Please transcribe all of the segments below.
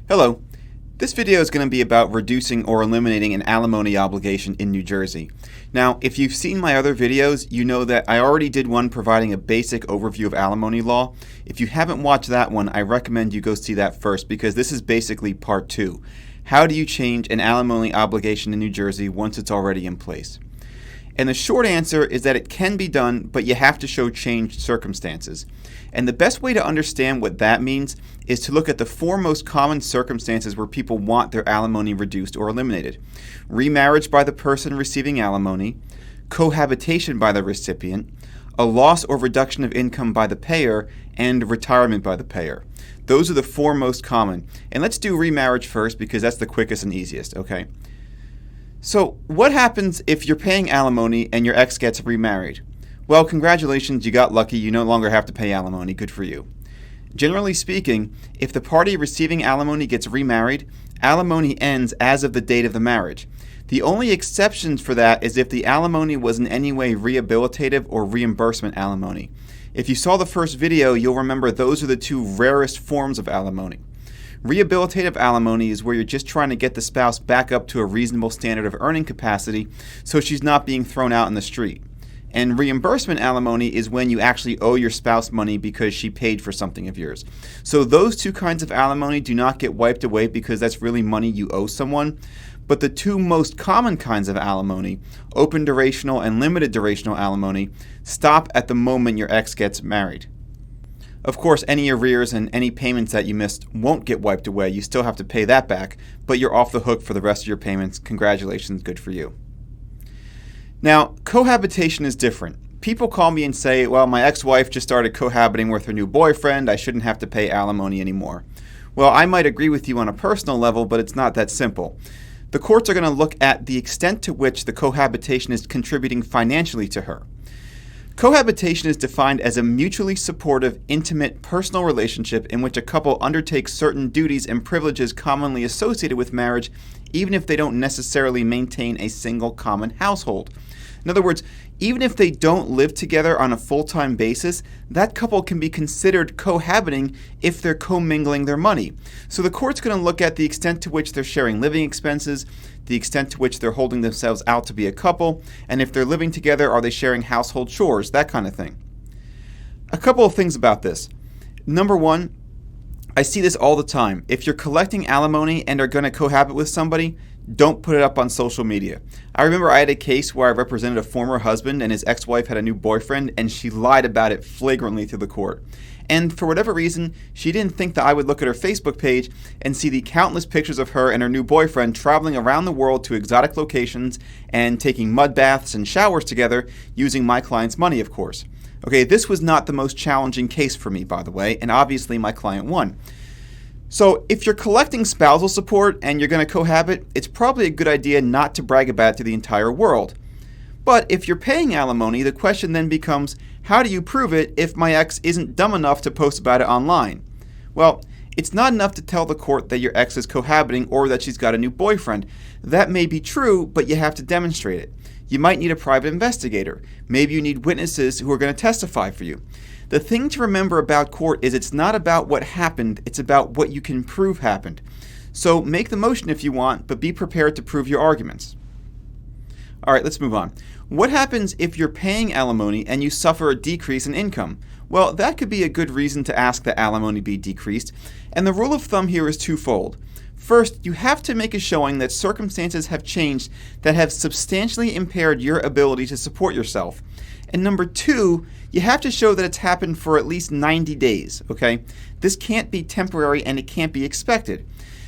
Hello. This video is going to be about reducing or eliminating an alimony obligation in New Jersey. Now, if you've seen my other videos, you know that I already did one providing a basic overview of alimony law. If you haven't watched that one, I recommend you go see that first because this is basically part 2. How do you change an alimony obligation in New Jersey once it's already in place? And the short answer is that it can be done, but you have to show changed circumstances. And the best way to understand what that means is to look at the 4 most common circumstances where people want their alimony reduced or eliminated. Remarriage by the person receiving alimony, cohabitation by the recipient, a loss or reduction of income by the payer, and retirement by the payer. Those are the 4 most common. And let's do remarriage first because that's the quickest and easiest, okay? So what happens if you're paying alimony and your ex gets remarried? Well, congratulations, you got lucky. You no longer have to pay alimony. Good for you. Generally speaking, if the party receiving alimony gets remarried, alimony ends as of the date of the marriage. The only exceptions for that is if the alimony was in any way rehabilitative or reimbursement alimony. If you saw the first video, you'll remember those are the 2 rarest forms of alimony. Rehabilitative alimony is where you're just trying to get the spouse back up to a reasonable standard of earning capacity so she's not being thrown out in the street. And reimbursement alimony is when you actually owe your spouse money because she paid for something of yours. So those 2 kinds of alimony do not get wiped away because that's really money you owe someone. But the 2 most common kinds of alimony, open durational and limited durational alimony, stop at the moment your ex gets married. Of course, any arrears and any payments that you missed won't get wiped away. You still have to pay that back, but you're off the hook for the rest of your payments. Congratulations, good for you. Now, cohabitation is different. People call me and say, well, my ex-wife just started cohabiting with her new boyfriend. I shouldn't have to pay alimony anymore. Well, I might agree with you on a personal level, but it's not that simple. The courts are going to look at the extent to which the cohabitation is contributing financially to her. Cohabitation is defined as a mutually supportive, intimate, personal relationship in which a couple undertakes certain duties and privileges commonly associated with marriage, even if they don't necessarily maintain a single common household. In other words, even if they don't live together on a full-time basis, that couple can be considered cohabiting if they're commingling their money. So the court's going to look at the extent to which they're sharing living expenses, the extent to which they're holding themselves out to be a couple, and if they're living together, are they sharing household chores, that kind of thing. A couple of things about this. Number 1, I see this all the time. If you're collecting alimony and are going to cohabit with somebody, don't put it up on social media. I remember I had a case where I represented a former husband and his ex-wife had a new boyfriend and she lied about it flagrantly to the court. And for whatever reason, she didn't think that I would look at her Facebook page and see the countless pictures of her and her new boyfriend traveling around the world to exotic locations and taking mud baths and showers together using my client's money, of course. Okay, this was not the most challenging case for me, by the way, and obviously my client won. So if you're collecting spousal support and you're going to cohabit, it's probably a good idea not to brag about it to the entire world. But if you're paying alimony, the question then becomes, how do you prove it if my ex isn't dumb enough to post about it online? Well, it's not enough to tell the court that your ex is cohabiting or that she's got a new boyfriend. That may be true, but you have to demonstrate it. You might need a private investigator. Maybe you need witnesses who are going to testify for you. The thing to remember about court is it's not about what happened, it's about what you can prove happened. So make the motion if you want, but be prepared to prove your arguments. All right, let's move on. What happens if you're paying alimony and you suffer a decrease in income? Well, that could be a good reason to ask that alimony be decreased, and the rule of thumb here is twofold. First, you have to make a showing that circumstances have changed that have substantially impaired your ability to support yourself. And number 2, you have to show that it's happened for at least 90 days, okay? This can't be temporary and it can't be expected.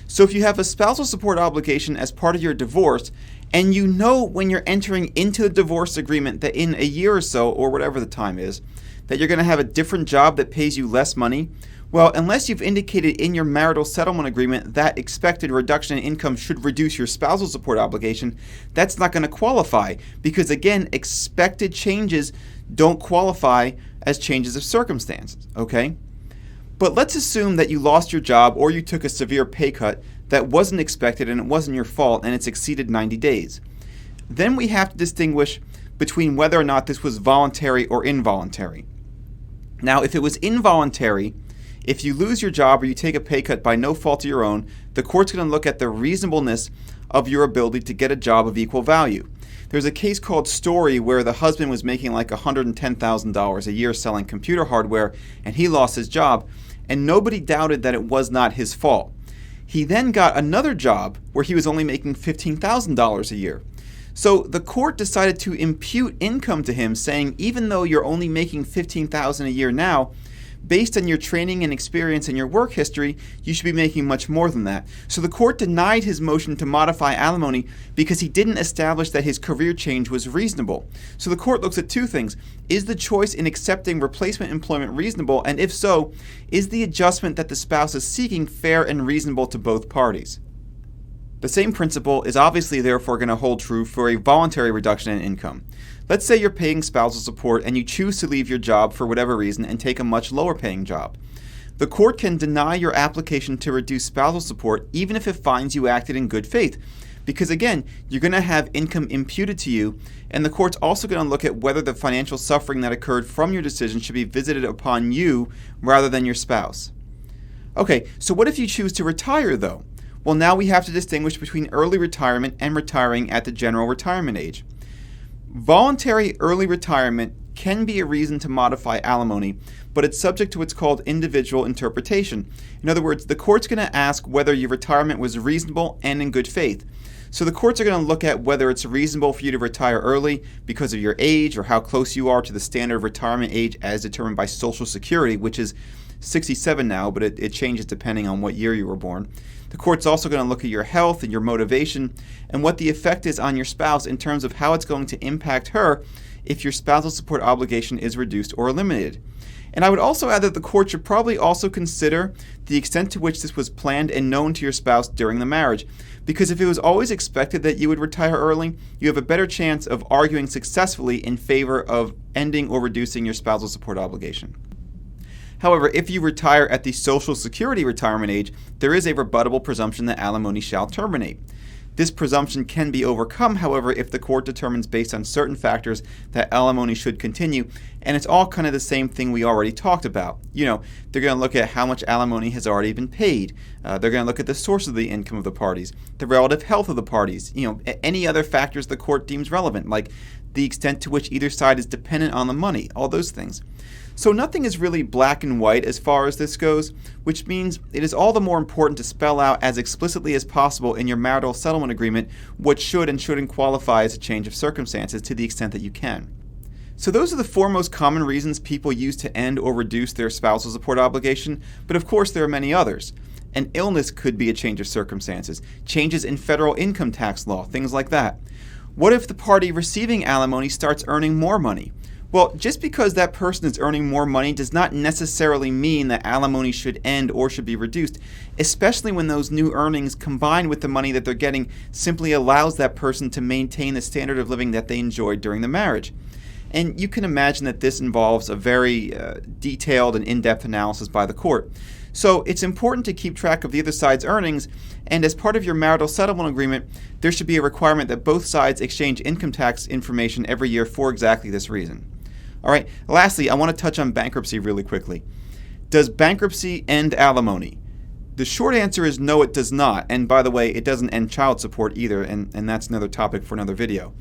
So if you have a spousal support obligation as part of your divorce, and you know when you're entering into the divorce agreement that in a year or so, or whatever the time is, that you're going to have a different job that pays you less money, well, unless you've indicated in your marital settlement agreement that expected reduction in income should reduce your spousal support obligation, that's not going to qualify because, again, expected changes don't qualify as changes of circumstances, okay? But let's assume that you lost your job or you took a severe pay cut that wasn't expected and it wasn't your fault and it's exceeded 90 days. Then we have to distinguish between whether or not this was voluntary or involuntary. Now, if it was involuntary, If you lose your job or you take a pay cut by no fault of your own, the court's going to look at the reasonableness of your ability to get a job of equal value. There's a case called Story where the husband was making like $110,000 a year selling computer hardware, and he lost his job, and nobody doubted that it was not his fault. He then got another job where he was only making $15,000 a year. So the court decided to impute income to him, saying even though you're only making $15,000 a year now, based on your training and experience and your work history, you should be making much more than that. So the court denied his motion to modify alimony because he didn't establish that his career change was reasonable. So the court looks at two things. Is the choice in accepting replacement employment reasonable? And if so, is the adjustment that the spouse is seeking fair and reasonable to both parties? The same principle is obviously therefore going to hold true for a voluntary reduction in income. Let's say you're paying spousal support and you choose to leave your job for whatever reason and take a much lower paying job. The court can deny your application to reduce spousal support even if it finds you acted in good faith. Because again, you're going to have income imputed to you, and the court's also going to look at whether the financial suffering that occurred from your decision should be visited upon you rather than your spouse. Okay, so what if you choose to retire though? Well, now we have to distinguish between early retirement and retiring at the general retirement age. Voluntary early retirement can be a reason to modify alimony, but it's subject to what's called individual interpretation. In other words, the court's going to ask whether your retirement was reasonable and in good faith. So the courts are going to look at whether it's reasonable for you to retire early because of your age or how close you are to the standard retirement age as determined by Social Security, which is 67 now, but it changes depending on what year you were born. The court's also going to look at your health and your motivation and what the effect is on your spouse in terms of how it's going to impact her if your spousal support obligation is reduced or eliminated. And I would also add that the court should probably also consider the extent to which this was planned and known to your spouse during the marriage. Because if it was always expected that you would retire early, you have a better chance of arguing successfully in favor of ending or reducing your spousal support obligation. However, if you retire at the Social Security retirement age, there is a rebuttable presumption that alimony shall terminate. This presumption can be overcome, however, if the court determines based on certain factors that alimony should continue, and it's all kind of the same thing we already talked about. You know, they're going to look at how much alimony has already been paid. They're going to look at the source of the income of the parties, the relative health of the parties, any other factors the court deems relevant, like the extent to which either side is dependent on the money, all those things. So nothing is really black and white as far as this goes, which means it is all the more important to spell out as explicitly as possible in your marital settlement agreement what should and shouldn't qualify as a change of circumstances to the extent that you can. So those are the four most common reasons people use to end or reduce their spousal support obligation, but of course there are many others. An illness could be a change of circumstances, changes in federal income tax law, things like that. What if the party receiving alimony starts earning more money? Well, just because that person is earning more money does not necessarily mean that alimony should end or should be reduced, especially when those new earnings combined with the money that they're getting simply allows that person to maintain the standard of living that they enjoyed during the marriage. And you can imagine that this involves a very detailed and in-depth analysis by the court. So it's important to keep track of the other side's earnings, and as part of your marital settlement agreement, there should be a requirement that both sides exchange income tax information every year for exactly this reason. All right, lastly, I want to touch on bankruptcy really quickly. Does bankruptcy end alimony? The short answer is no, it does not. And by the way, it doesn't end child support either, and that's another topic for another video.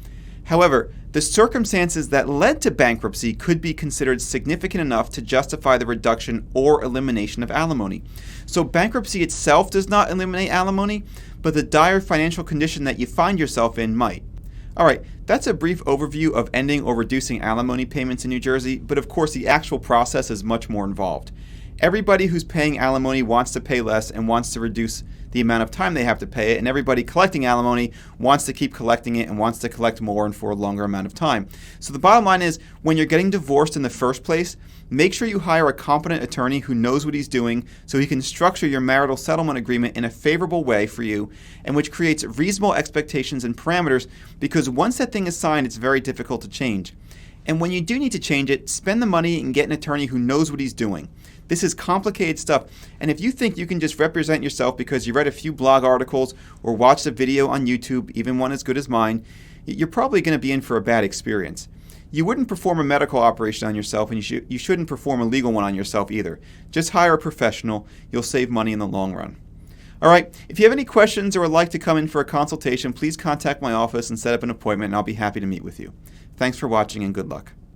However, the circumstances that led to bankruptcy could be considered significant enough to justify the reduction or elimination of alimony. So bankruptcy itself does not eliminate alimony, but the dire financial condition that you find yourself in might. All right, that's a brief overview of ending or reducing alimony payments in New Jersey, but of course the actual process is much more involved. Everybody who's paying alimony wants to pay less and wants to reduce the amount of time they have to pay it, and everybody collecting alimony wants to keep collecting it and wants to collect more and for a longer amount of time. So the bottom line is, when you're getting divorced in the first place, make sure you hire a competent attorney who knows what he's doing so he can structure your marital settlement agreement in a favorable way for you and which creates reasonable expectations and parameters, because once that thing is signed, it's very difficult to change. And when you do need to change it, spend the money and get an attorney who knows what he's doing. This is complicated stuff, and if you think you can just represent yourself because you read a few blog articles or watched a video on YouTube, even one as good as mine, you're probably going to be in for a bad experience. You wouldn't perform a medical operation on yourself, and you shouldn't perform a legal one on yourself either. Just hire a professional. You'll save money in the long run. All right, if you have any questions or would like to come in for a consultation, please contact my office and set up an appointment, and I'll be happy to meet with you. Thanks for watching, and good luck.